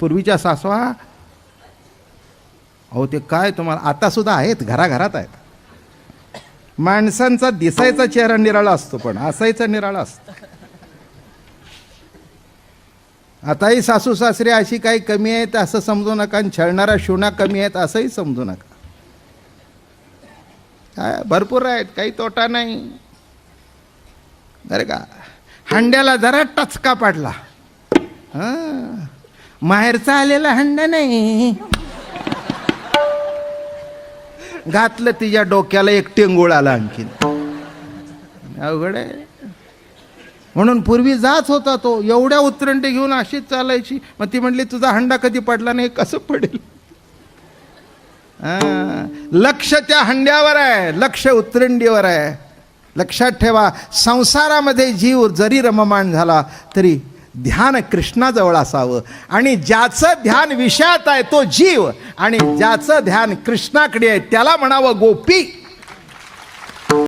पूर्वीच्या सासवा, अहो ते काय तुम्हाला आता सुद्धा आहेत, घराघरात आहेत. माणसांचा दिसायचा चेहरा निराळा असतो पण असायचा निराळा असतो. आताही सासू सासरे अशी काही कमी आहेत असं समजू नका, आणि छळणारा शिवणा कमी आहेत असंही समजू नका. काय भरपूर आहेत, काही तोटा नाही बरं का. हंड्याला जरा टचका पडला, माहेरचा आलेला हंडा नाही, घातलं तिच्या डोक्याला एक टेंगूळ आला आणखीन. अवघड आहे. म्हणून पूर्वी जाच होता तो, एवढ्या उतरंडी घेऊन अशीच चालायची. मग ती म्हणली तुझा हंडा कधी पडला नाही, कसं पडेल. लक्ष त्या हंड्यावर आहे, लक्ष उतरंडीवर आहे. लक्षात ठेवा, संसारामध्ये जीव जरी रममाण झाला तरी ध्यान कृष्णाजवळ असावं. आणि ज्याचं ध्यान विषयात आहे तो जीव, आणि ज्याचं ध्यान कृष्णाकडे आहे त्याला म्हणावं गोपी.